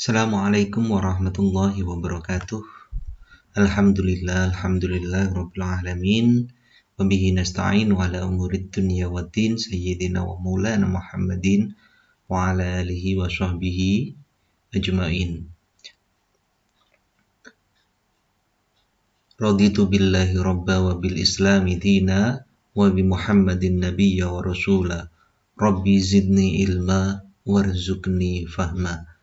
Assalamualaikum warahmatullahi wabarakatuh. Alhamdulillah rabbil alamin. Wa bihi nasta'in wa ala umurid dunya waddin sayyidina wa maulana Muhammadin wa ala alihi wa sahbihi ajma'in. Raditu billahi rabba wa bil islami dina wa bi Muhammadin nabiyya wa rasula. Rabbi zidni ilma warzuqni fahma.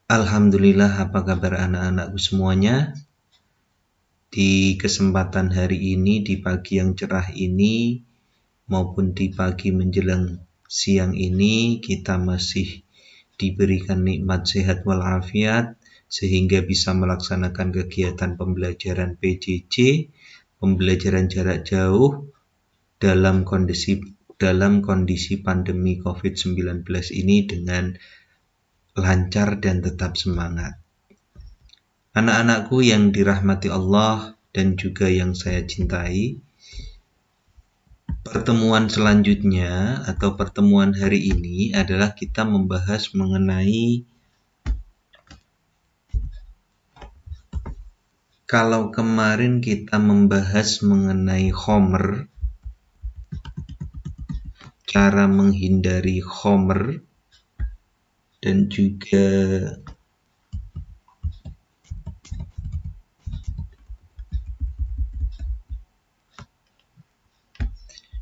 Alhamdulillah, apa kabar anak-anakku semuanya? Di kesempatan hari ini, di pagi yang cerah ini, maupun di pagi menjelang siang ini, kita masih diberikan nikmat sehat walafiat, sehingga bisa melaksanakan kegiatan pembelajaran PJJ, pembelajaran jarak jauh, dalam kondisi pandemi COVID-19 ini dengan lancar dan tetap semangat. Anak-anakku yang dirahmati Allah dan juga yang saya cintai, pertemuan selanjutnya atau pertemuan hari ini adalah kita membahas mengenai, kalau kemarin kita membahas mengenai khomer, cara menghindari khomer, dan juga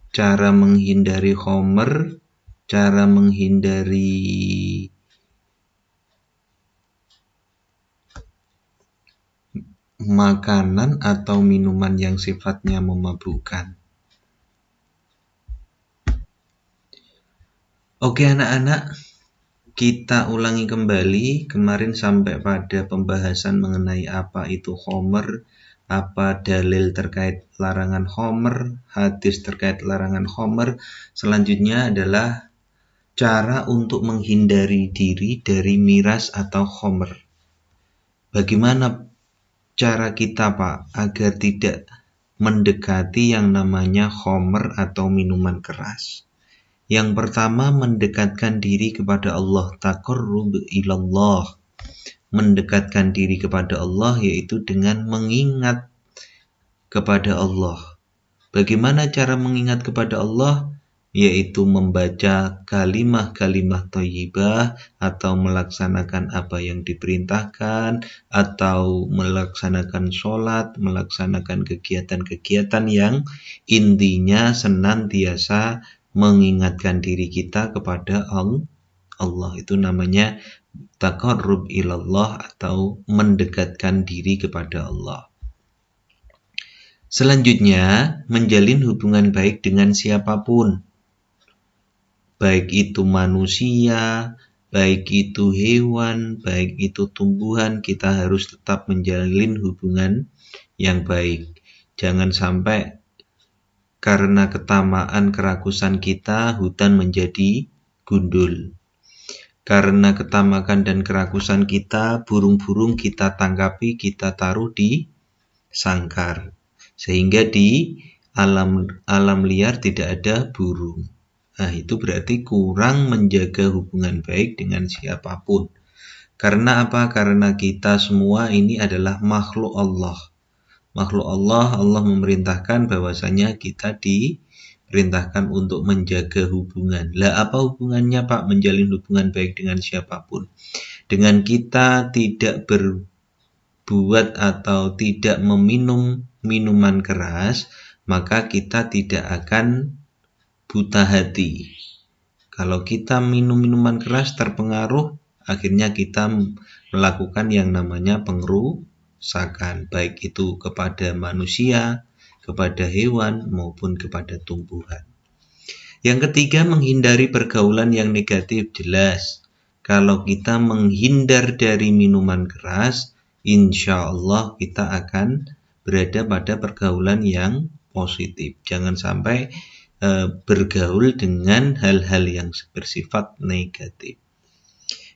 cara menghindari khomer, cara menghindari makanan atau minuman yang sifatnya memabukkan. Oke anak-anak, kita ulangi kembali. Kemarin sampai pada pembahasan mengenai apa itu khomer, apa dalil terkait larangan khomer, hadis terkait larangan khomer. Selanjutnya adalah cara untuk menghindari diri dari miras atau khomer. Bagaimana cara kita, Pak, agar tidak mendekati yang namanya khomer atau minuman keras? Yang pertama, mendekatkan diri kepada Allah, taqarrub ilallah. Mendekatkan diri kepada Allah yaitu dengan mengingat kepada Allah. Bagaimana cara mengingat kepada Allah? Yaitu membaca kalimah-kalimah thayyibah, atau melaksanakan apa yang diperintahkan, atau melaksanakan sholat, melaksanakan kegiatan-kegiatan yang intinya senantiasa mengingatkan diri kita kepada Allah. Itu namanya taqarrub ilallah atau mendekatkan diri kepada Allah. Selanjutnya, menjalin hubungan baik dengan siapapun. Baik itu manusia, baik itu hewan, baik itu tumbuhan, kita harus tetap menjalin hubungan yang baik. Jangan sampai karena ketamaan kerakusan kita, hutan menjadi gundul. Karena ketamakan dan kerakusan kita, burung-burung kita tangkapi, kita taruh di sangkar. Sehingga di alam liar tidak ada burung. Nah, itu berarti kurang menjaga hubungan baik dengan siapapun. Karena apa? Karena kita semua ini adalah makhluk Allah. Makhluk Allah memerintahkan bahwasanya kita diperintahkan untuk menjaga hubungan. Lah, apa hubungannya, Pak, menjalin hubungan baik dengan siapapun? Dengan kita tidak berbuat atau tidak meminum minuman keras, maka kita tidak akan buta hati. Kalau kita minum minuman keras terpengaruh, akhirnya kita melakukan yang namanya pengerusakan, baik itu kepada manusia, kepada hewan, maupun kepada tumbuhan. Yang ketiga, menghindari pergaulan yang negatif. Jelas, kalau kita menghindar dari minuman keras, insya Allah kita akan berada pada pergaulan yang positif. Jangan sampai bergaul dengan hal-hal yang bersifat negatif.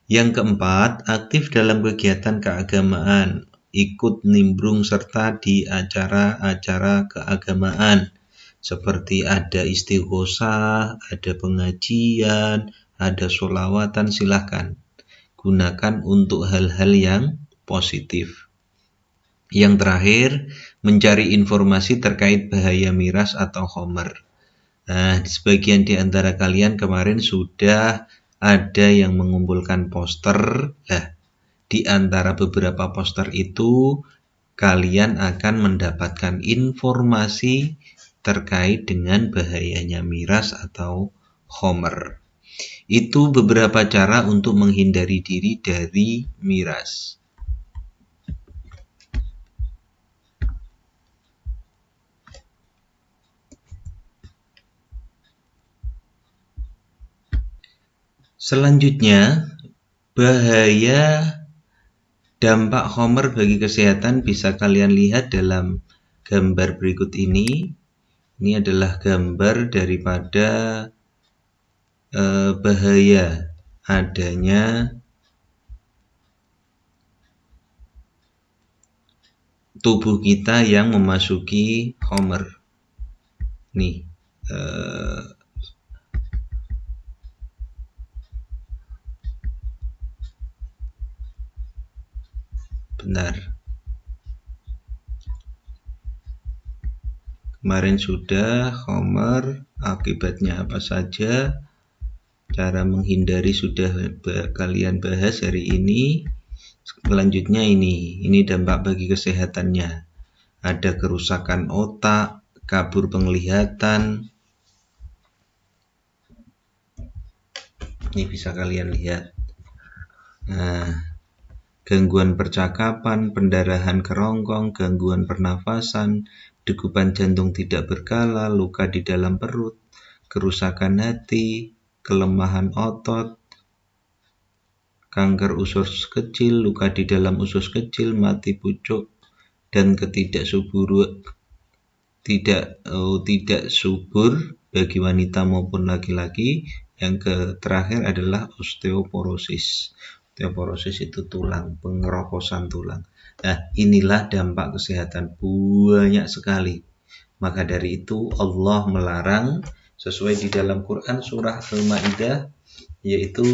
Yang keempat, aktif dalam kegiatan keagamaan, ikut nimbrung serta di acara-acara keagamaan, seperti ada istighosah, ada pengajian, ada sholawatan, silahkan. gunakan untuk hal-hal yang positif. Yang terakhir, mencari informasi terkait bahaya miras atau khamr. Nah, sebagian di antara kalian kemarin sudah ada yang mengumpulkan poster. Nah, di antara beberapa poster itu, kalian akan mendapatkan informasi terkait dengan bahayanya miras atau khamr. Itu beberapa cara untuk menghindari diri dari miras. Selanjutnya, bahaya dampak khamr bagi kesehatan bisa kalian lihat dalam gambar berikut ini. Ini adalah gambar daripada bahaya adanya tubuh kita yang memasuki khamr. Nih, benar. Kemarin sudah khamr, akibatnya apa saja, cara menghindari sudah kalian bahas hari ini. Selanjutnya ini dampak bagi kesehatannya. Ada kerusakan otak, kabur penglihatan. Ini bisa kalian lihat. Nah, gangguan percakapan, pendarahan kerongkong, gangguan pernafasan, degupan jantung tidak berkala, luka di dalam perut, kerusakan hati, kelemahan otot, kanker usus kecil, luka di dalam usus kecil, mati pucuk, dan tidak subur bagi wanita maupun laki-laki. Yang terakhir adalah osteoporosis. Osteoporosis itu tulang, pengeroposan tulang. Nah, inilah dampak kesehatan, banyak sekali. Maka dari itu Allah melarang sesuai di dalam Quran surah Al-Maidah, yaitu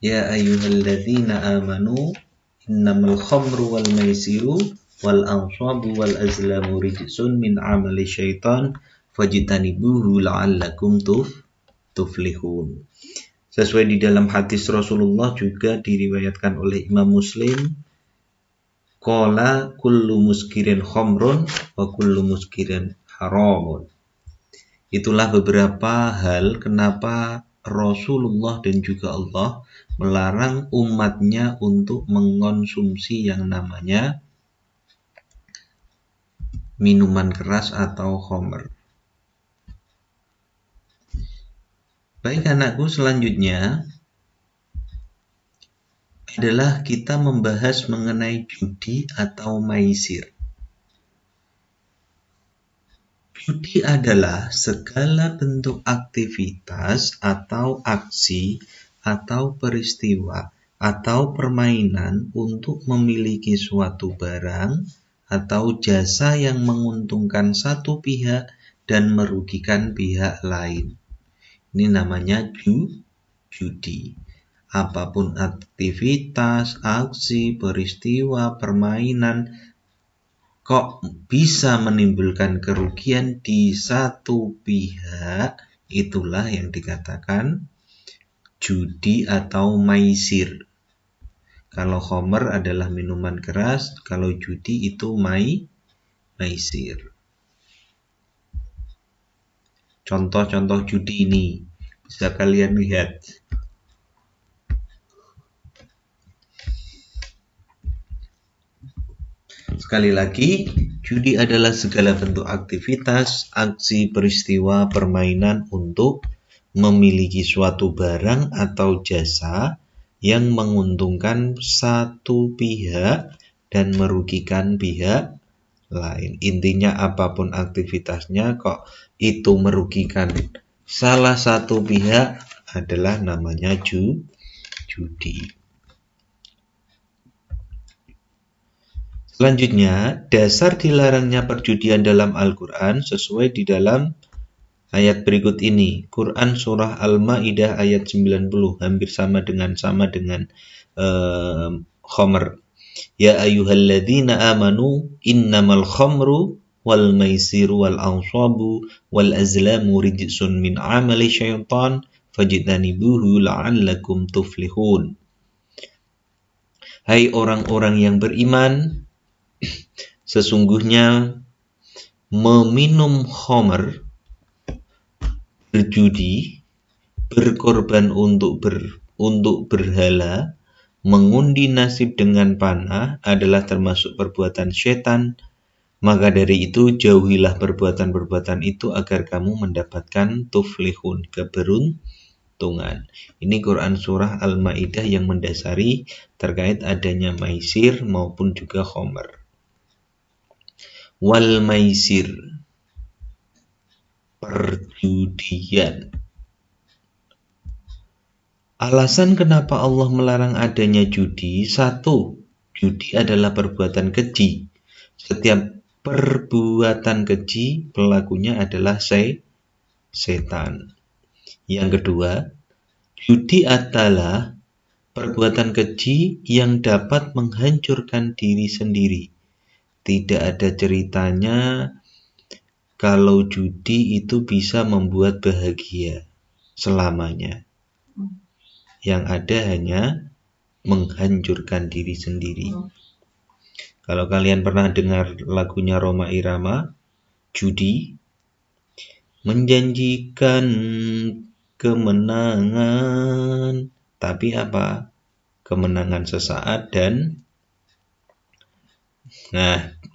ya ayyuhalladzina amanu innamal khamru wal maisiru wal ansabu wal azlamu rijsun min amali syaitan fajtanibuhu la'allakum tuflihun. Sesuai di dalam hadis Rasulullah juga diriwayatkan oleh Imam Muslim, qala kullu muskirin khamrun wa kullu muskirin haramun. Itulah beberapa hal kenapa Rasulullah dan juga Allah melarang umatnya untuk mengonsumsi yang namanya minuman keras atau khamr. Baik anakku, selanjutnya adalah kita membahas mengenai judi atau maisir. Judi adalah segala bentuk aktivitas atau aksi atau peristiwa atau permainan untuk memiliki suatu barang atau jasa yang menguntungkan satu pihak dan merugikan pihak lain. Ini namanya judi. Apapun aktivitas, aksi, peristiwa, permainan kok bisa menimbulkan kerugian di satu pihak, itulah yang dikatakan judi atau maisir. Kalau khamr adalah minuman keras, kalau judi itu maisir. Contoh-contoh judi ini bisa kalian lihat. Sekali lagi, judi adalah segala bentuk aktivitas, aksi, peristiwa, permainan untuk memiliki suatu barang atau jasa yang menguntungkan satu pihak dan merugikan pihak lain. Intinya apapun aktivitasnya kok itu merugikan salah satu pihak adalah namanya judi. Selanjutnya, dasar dilarangnya perjudian dalam Al-Quran sesuai di dalam ayat berikut ini. Quran surah Al-Maidah ayat 90, hampir sama dengan khamr. Ya ayyuhalladzina amanu innamal khamru wal maisiru wal ansabu wal azlamu rijsun min amali syaitan fajtanibuhu la'allakum tuflihun. Hai orang-orang yang beriman, sesungguhnya meminum khamr, berjudi, berkorban untuk berhala, mengundi nasib dengan panah adalah termasuk perbuatan setan. Maka dari itu jauhilah perbuatan-perbuatan itu agar kamu mendapatkan tuflihun, keberuntungan. Ini Quran surah Al-Maidah yang mendasari terkait adanya maisir maupun juga khamr. Wal maisir, perjudian. Alasan kenapa Allah melarang adanya judi, satu, judi adalah perbuatan keji. Setiap perbuatan keji pelakunya adalah setan. Yang kedua, judi adalah perbuatan keji yang dapat menghancurkan diri sendiri. Tidak ada ceritanya kalau judi itu bisa membuat bahagia selamanya. Yang ada hanya menghancurkan diri sendiri. Kalau kalian pernah dengar lagunya Rhoma Irama, judi menjanjikan kemenangan, tapi apa? Kemenangan sesaat dan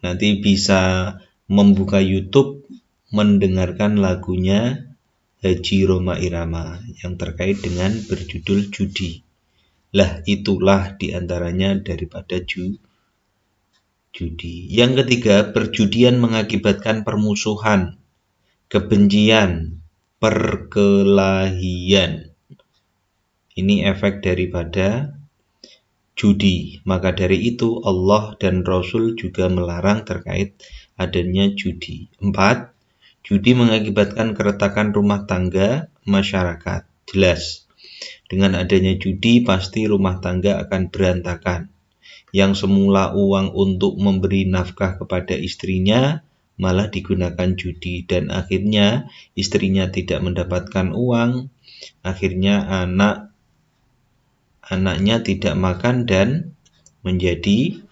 nanti bisa membuka YouTube mendengarkan lagunya Haji Rhoma Irama yang terkait dengan berjudul judi. Lah itulah diantaranya daripada judi. Yang ketiga, perjudian mengakibatkan permusuhan, kebencian, perkelahian. Ini efek daripada judi. Maka dari itu Allah dan Rasul juga melarang terkait adanya judi. 4. Judi mengakibatkan keretakan rumah tangga masyarakat. Jelas, dengan adanya judi pasti rumah tangga akan berantakan. Yang semula uang untuk memberi nafkah kepada istrinya malah digunakan judi, dan akhirnya istrinya tidak mendapatkan uang, akhirnya anaknya tidak makan dan menjadi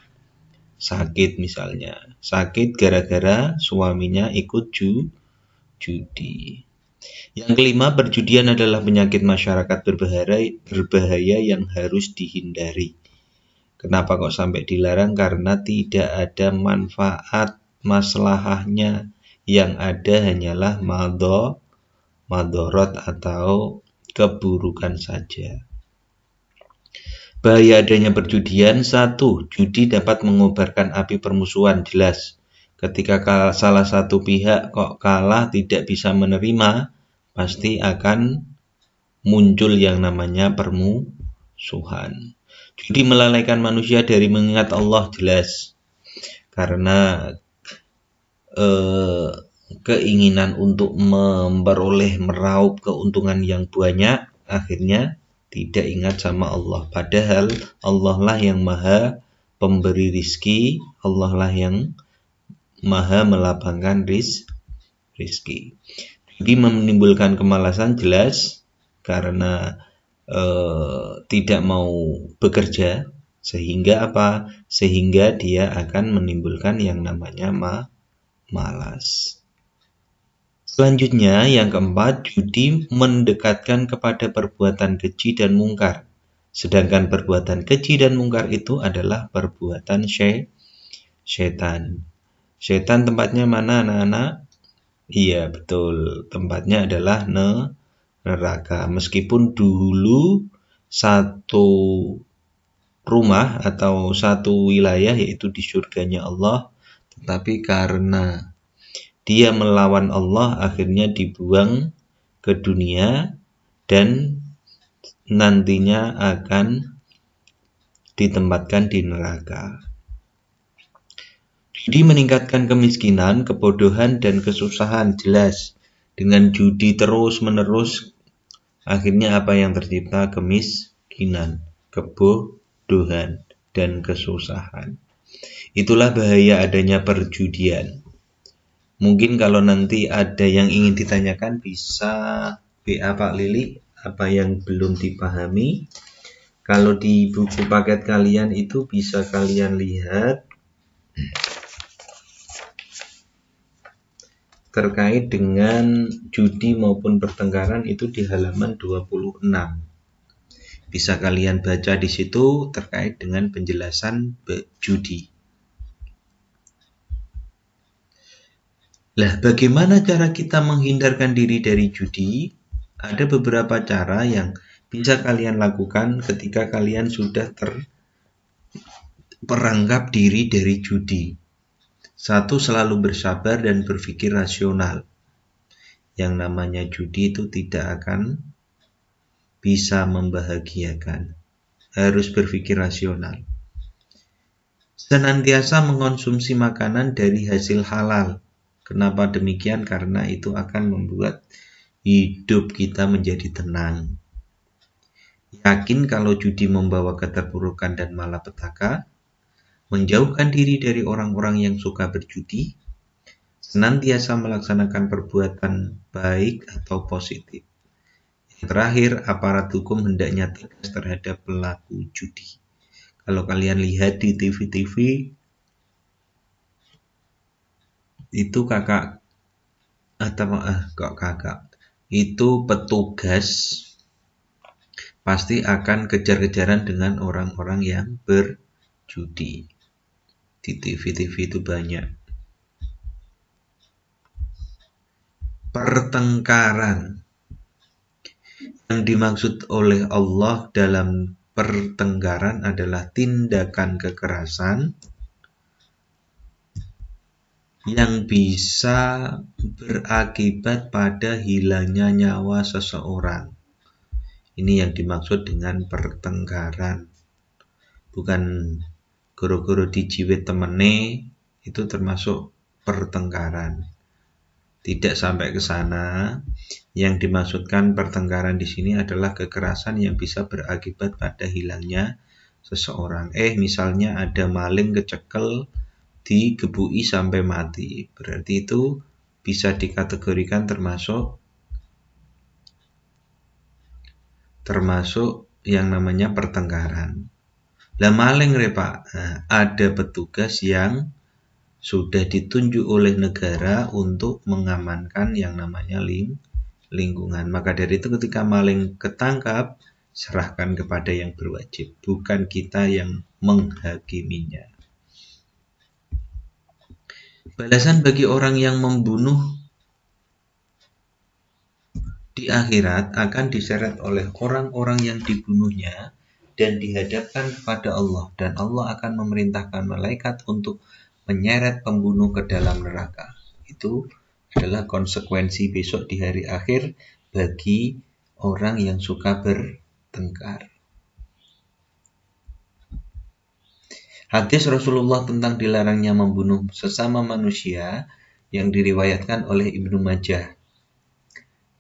sakit misalnya. Sakit gara-gara suaminya ikut judi. Yang kelima, perjudian adalah penyakit masyarakat berbahaya yang harus dihindari. Kenapa kok sampai dilarang? Karena tidak ada manfaat maslahahnya. Yang ada hanyalah madorot atau keburukan saja. Bahaya adanya perjudian, 1. Judi dapat mengobarkan api permusuhan. Jelas, ketika salah satu pihak kok kalah tidak bisa menerima, pasti akan muncul yang namanya permusuhan. Judi melalaikan manusia dari mengingat Allah, jelas, karena keinginan untuk meraup keuntungan yang banyak, akhirnya tidak ingat sama Allah. Padahal Allah lah yang maha pemberi rizki, Allah lah yang maha melapangkan rizki. Judi menimbulkan kemalasan, jelas, karena tidak mau bekerja, sehingga apa? Sehingga dia akan menimbulkan yang namanya malas. Selanjutnya, yang keempat, judi mendekatkan kepada perbuatan keji dan mungkar. Sedangkan perbuatan keji dan mungkar itu adalah perbuatan setan. Setan tempatnya mana, anak-anak? Iya, betul. Tempatnya adalah neraka. Meskipun dulu satu rumah atau satu wilayah, yaitu di surganya Allah, tetapi karena dia melawan Allah, akhirnya dibuang ke dunia dan nantinya akan ditempatkan di neraka. Judi meningkatkan kemiskinan, kebodohan, dan kesusahan, jelas. Dengan judi terus-menerus, akhirnya apa yang tercipta? Kemiskinan, kebodohan, dan kesusahan. Itulah bahaya adanya perjudian. Mungkin kalau nanti ada yang ingin ditanyakan bisa WA Pak Lili apa yang belum dipahami. Kalau di buku paket kalian itu bisa kalian lihat terkait dengan judi maupun pertengkaran itu di halaman 26. Bisa kalian baca di situ terkait dengan penjelasan judi. Lah, bagaimana cara kita menghindarkan diri dari judi? Ada beberapa cara yang bisa kalian lakukan ketika kalian sudah terperangkap diri dari judi. Satu, selalu bersabar dan berpikir rasional. Yang namanya judi itu tidak akan bisa membahagiakan. Harus berpikir rasional. Senantiasa mengonsumsi makanan dari hasil halal. Kenapa demikian? Karena itu akan membuat hidup kita menjadi tenang. Yakin kalau judi membawa keterpurukan dan malapetaka, menjauhkan diri dari orang-orang yang suka berjudi, senantiasa melaksanakan perbuatan baik atau positif. Yang terakhir, aparat hukum hendaknya tegas terhadap pelaku judi. Kalau kalian lihat di TV-TV, itu itu petugas pasti akan kejar-kejaran dengan orang-orang yang berjudi. Di TV-TV itu banyak. Pertengkaran. Yang dimaksud oleh Allah dalam pertengkaran adalah tindakan kekerasan yang bisa berakibat pada hilangnya nyawa seseorang. Ini yang dimaksud dengan pertengkaran. Bukan goro-goro dijiwit temene, itu termasuk pertengkaran. Tidak sampai ke sana. Yang dimaksudkan pertengkaran di sini adalah kekerasan yang bisa berakibat pada hilangnya seseorang. Misalnya ada maling kecekel, digebui sampai mati. Berarti itu bisa dikategorikan termasuk yang namanya pertengkaran. Lah maling Pak, ada petugas yang sudah ditunjuk oleh negara untuk mengamankan yang namanya lingkungan. Maka dari itu ketika maling ketangkap, serahkan kepada yang berwajib, bukan kita yang menghakiminya. Balasan bagi orang yang membunuh di akhirat akan diseret oleh orang-orang yang dibunuhnya dan dihadapkan kepada Allah, dan Allah akan memerintahkan malaikat untuk menyeret pembunuh ke dalam neraka. Itu adalah konsekuensi besok di hari akhir bagi orang yang suka bertengkar. Hadis Rasulullah tentang dilarangnya membunuh sesama manusia yang diriwayatkan oleh Ibnu Majah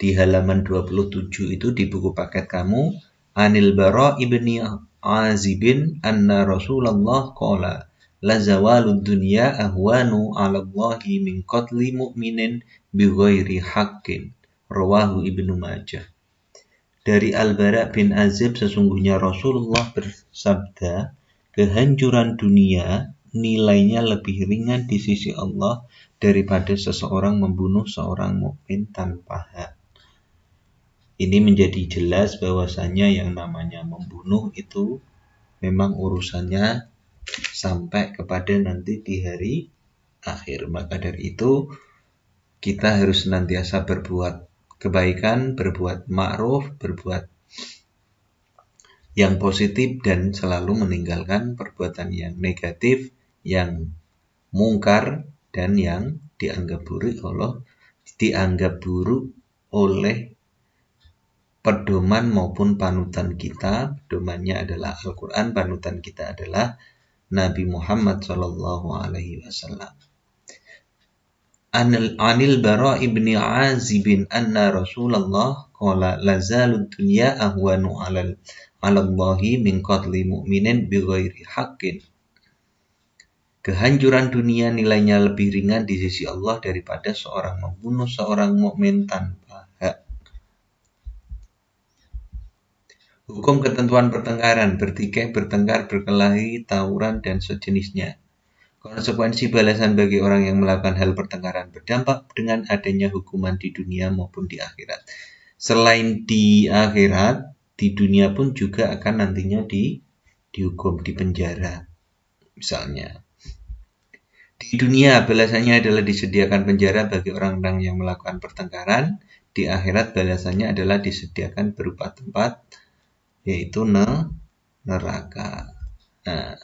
di halaman 27 itu di buku paket kamu, Anil Bara ibni Azibin anna Rasulullah qala la zawalud dunya ahwanu 'ala Allahi min qatli mu'minin bighairi haqqin. Rawahu Ibnu Majah. Dari Al-Bara bin Azib, sesungguhnya Rasulullah bersabda, kehancuran dunia nilainya lebih ringan di sisi Allah daripada seseorang membunuh seorang mukmin tanpa hak. Ini menjadi jelas bahwasanya yang namanya membunuh itu memang urusannya sampai kepada nanti di hari akhir. Maka dari itu kita harus senantiasa berbuat kebaikan, berbuat ma'ruf, berbuat yang positif, dan selalu meninggalkan perbuatan yang negatif, yang mungkar, dan yang dianggap buruk oleh pedoman maupun panutan kita. Pedomannya adalah Al-Quran, panutan kita adalah Nabi Muhammad SAW. Anil Bara ibni Azibin anna Rasulullah qala lazalud dunya ahwanu alallahi min qatli mu'minin bighairi haqqin. Kehancuran dunia nilainya lebih ringan di sisi Allah daripada seorang membunuh seorang mukmin tanpa hak. Hukum ketentuan pertengkaran, bertikai, bertengkar, berkelahi, tawuran, dan sejenisnya. Konsekuensi balasan bagi orang yang melakukan hal pertengkaran berdampak dengan adanya hukuman di dunia maupun di akhirat. Selain di akhirat, di dunia pun juga akan nantinya dihukum, di penjara. Misalnya, di dunia balasannya adalah disediakan penjara bagi orang-orang yang melakukan pertengkaran. Di akhirat balasannya adalah disediakan berupa tempat, yaitu neraka. Nah,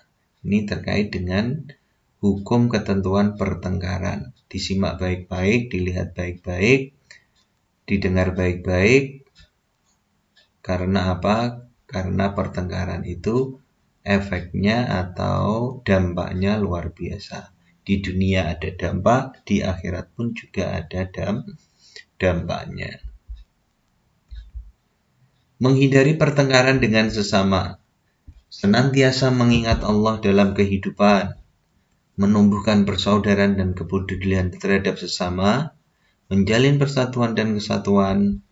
ini terkait dengan hukum ketentuan pertengkaran. Disimak baik-baik, dilihat baik-baik, didengar baik-baik. Karena apa? Karena pertengkaran itu efeknya atau dampaknya luar biasa. Di dunia ada dampak, di akhirat pun juga ada dampaknya. Menghindari pertengkaran dengan sesama. Senantiasa mengingat Allah dalam kehidupan. Menumbuhkan persaudaraan dan kepedulian terhadap sesama. Menjalin persatuan dan kesatuan.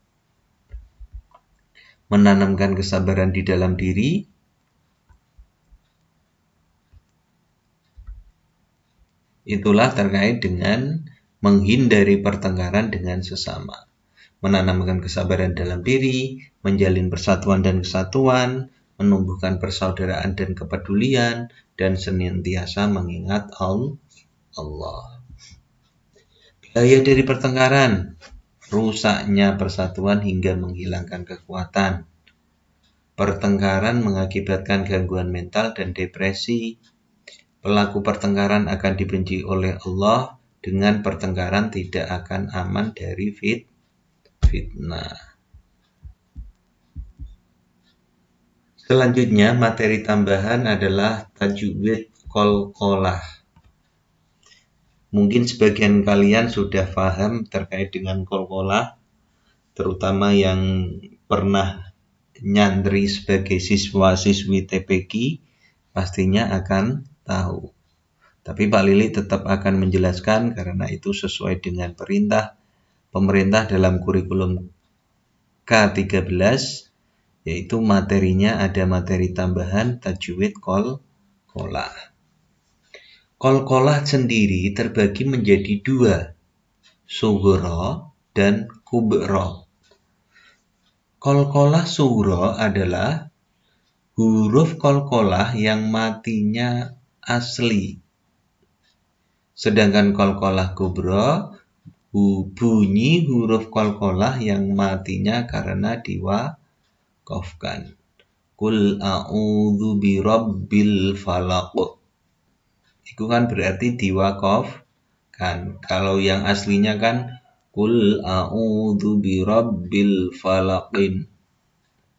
Menanamkan kesabaran di dalam diri. Itulah terkait dengan menghindari pertengkaran dengan sesama. Menanamkan kesabaran dalam diri, menjalin persatuan dan kesatuan, menumbuhkan persaudaraan dan kepedulian, dan senantiasa mengingat Allah. Bahaya dari pertengkaran, rusaknya persatuan hingga menghilangkan kekuatan. Pertengkaran mengakibatkan gangguan mental dan depresi. Pelaku pertengkaran akan dibenci oleh Allah. Dengan pertengkaran tidak akan aman dari fitnah. Selanjutnya, materi tambahan adalah tajwid qalqalah. Mungkin sebagian kalian sudah paham terkait dengan qalqalah, terutama yang pernah nyantri sebagai siswa-siswi TPQ, pastinya akan tahu. Tapi Pak Lili tetap akan menjelaskan karena itu sesuai dengan perintah pemerintah dalam kurikulum K13, yaitu materinya ada materi tambahan tajwid qalqalah. Qalqalah sendiri terbagi menjadi dua, sughra dan kubra. Qalqalah sughra adalah huruf qalqalah yang matinya asli. Sedangkan qalqalah kubra bunyi huruf qalqalah yang matinya karena diwaqafkan. Qul a'udzu birabbil falaq. Itu kan berarti diwaqafkan. Kalau yang aslinya kan Qul a'udzu birabbil falaqin.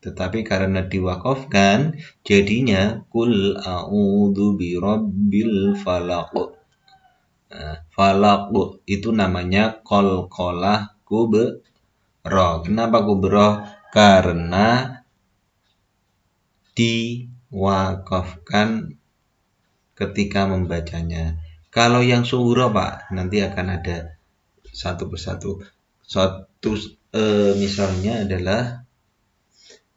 Tetapi karena diwaqafkan jadinya Qul a'udzu birabbil falaq. Falaq itu namanya qalqalah kubra. Kenapa kubra? Karena diwaqafkan ketika membacanya. Kalau yang sughra Pak, nanti akan ada satu persatu. Misalnya adalah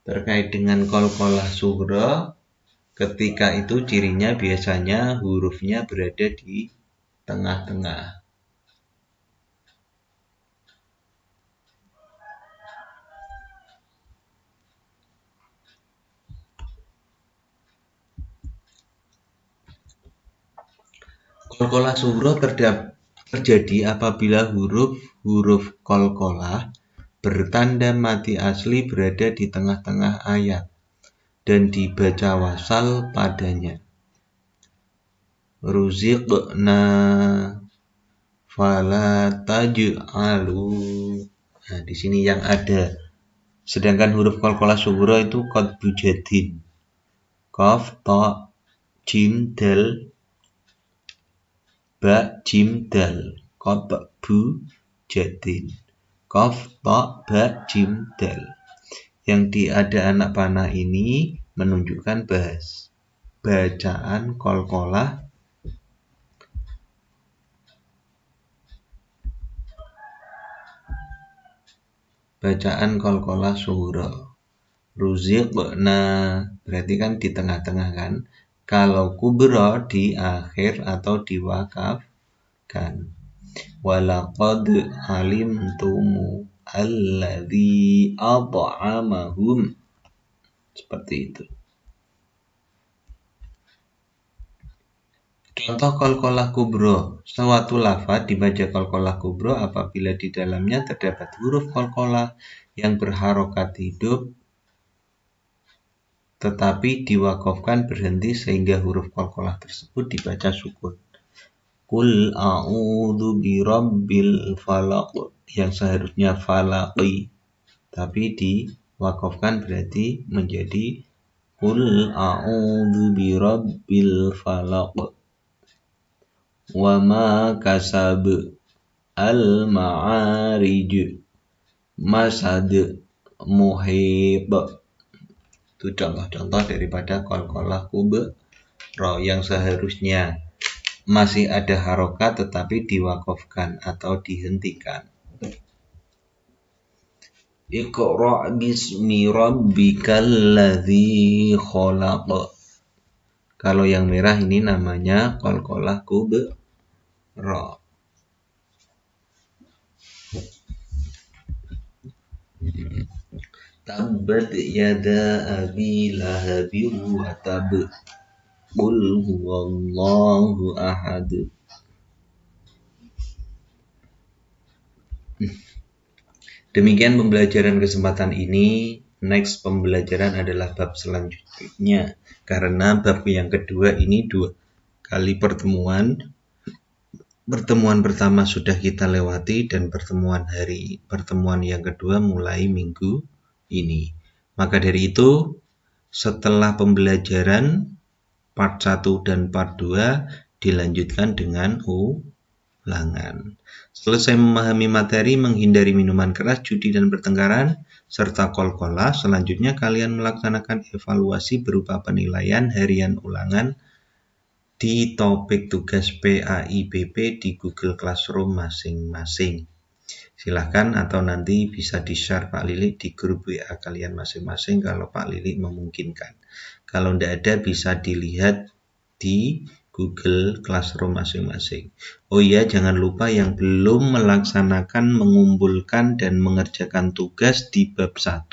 terkait dengan qalqalah sughra, ketika itu cirinya biasanya hurufnya berada di tengah-tengah. Qalqalah sughra terjadi apabila huruf qalqalah bertanda mati asli berada di tengah-tengah ayat dan dibaca wasal padanya. Ruziqna fala taj'alu. Nah, di sini yang ada. Sedangkan huruf qalqalah sughra itu qatbu jadin. Qaf, ta, jim, dal, ba, jim, dal. qabbu jadin. Qaf, ta, ba, jim, dal. Yang ada anak panah ini menunjukkan bacaan qalqalah sughra. Ruziqna berarti kan di tengah-tengah kan. Kalau kubra di akhir atau di wakaf kan. Walaqad alimtumu alladzi at'amahum. Seperti itu. Contoh qalqalah kubra. Suatu lafaz dibaca qalqalah kubra apabila di dalamnya terdapat huruf qalqalah yang berharokat hidup tetapi diwakafkan berhenti sehingga huruf qalqalah tersebut dibaca sukun. Qul a'udzu birabbil falaq yang seharusnya falaqi tapi diwakafkan berarti menjadi Qul a'udzu birabbil falaq. Wa ma kasab al-ma'arij masad muhib. Itu contoh-contoh daripada qalqalah kubra yang seharusnya masih ada harokat tetapi diwakafkan atau dihentikan. Iqra' bismi rabbikal ladzi khalaq. Kalau yang merah ini namanya qalqalah kubra. Tabbat yada abi lahabin wa tab. Qul huwallahu ahad. Demikian pembelajaran kesempatan ini. Next pembelajaran adalah bab selanjutnya. Karena bab yang kedua ini 2 kali pertemuan. Pertemuan pertama sudah kita lewati dan pertemuan yang kedua mulai minggu ini. Maka dari itu, setelah pembelajaran part 1 dan part 2 dilanjutkan dengan ulangan. Selesai memahami materi, menghindari minuman keras, judi dan pertengkaran, serta qalqalah, selanjutnya kalian melaksanakan evaluasi berupa penilaian harian ulangan di topik tugas PAIBP di Google Classroom masing-masing. Silahkan atau nanti bisa di-share Pak Lili di grup WA kalian masing-masing kalau Pak Lili memungkinkan. Kalau tidak ada bisa dilihat di Google Classroom masing-masing. Oh iya, jangan lupa yang belum melaksanakan, mengumpulkan dan mengerjakan tugas di bab 1,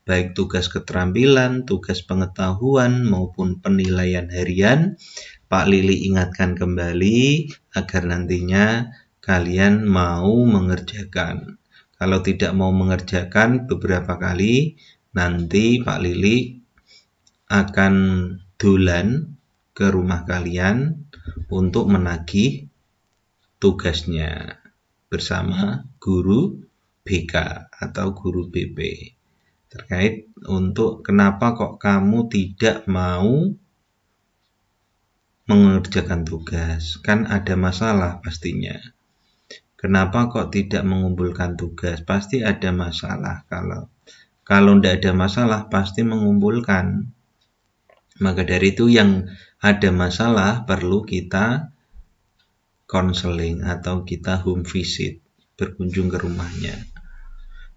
baik tugas keterampilan, tugas pengetahuan maupun penilaian harian, Pak Lili ingatkan kembali agar nantinya kalian mau mengerjakan. Kalau tidak mau mengerjakan beberapa kali, nanti Pak Lili akan dolan ke rumah kalian untuk menagih tugasnya bersama guru BK atau guru BP. Terkait untuk kenapa kok kamu tidak mau mengerjakan tugas, kan ada masalah pastinya. Kenapa kok tidak mengumpulkan tugas? Pasti ada masalah. Kalau tidak ada masalah pasti mengumpulkan. Maka dari itu yang ada masalah perlu kita konseling atau kita home visit, berkunjung ke rumahnya.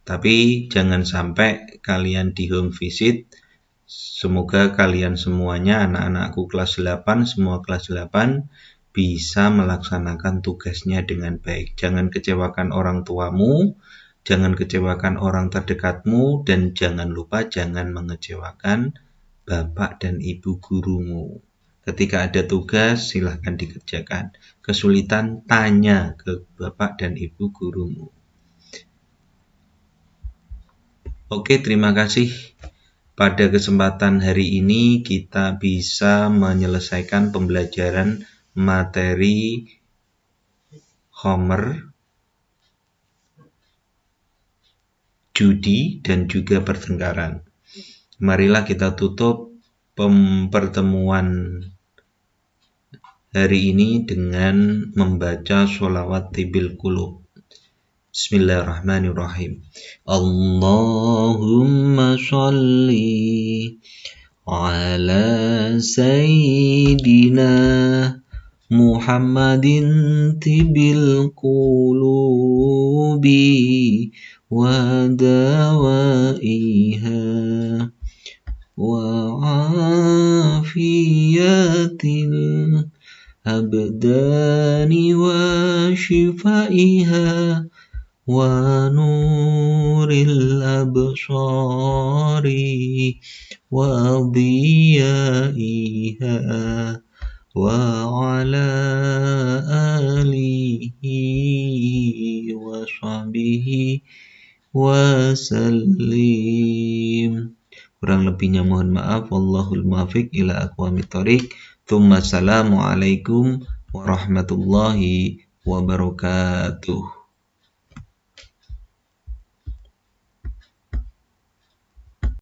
Tapi jangan sampai kalian di home visit. Semoga kalian semuanya, anak-anakku kelas 8, semua kelas 8 bisa melaksanakan tugasnya dengan baik. Jangan kecewakan orang tuamu, jangan kecewakan orang terdekatmu, dan jangan lupa jangan mengecewakan bapak dan ibu gurumu. Ketika ada tugas, silahkan dikerjakan. Kesulitan, tanya ke bapak dan ibu gurumu. Oke, terima kasih. Pada kesempatan hari ini kita bisa menyelesaikan pembelajaran materi Homer, judi, dan juga pertengkaran. Marilah kita tutup pertemuan hari ini dengan membaca sholawat tibil qulub. Bismillahirrahmanirrahim. Allahumma sholli ala sayyidina Muhammadin tibil qulubi wa dawaiha wa afiyatil abdani wa shifaiha wa nuril absari wa diyaiha wa ala alihi wa sahbihi wa sallim. Kurang lebihnya mohon maaf. Wallahul muwaffiq ila aqwamit thoriq. Tsumma assalamu alaikum warahmatullahi wabarakatuh.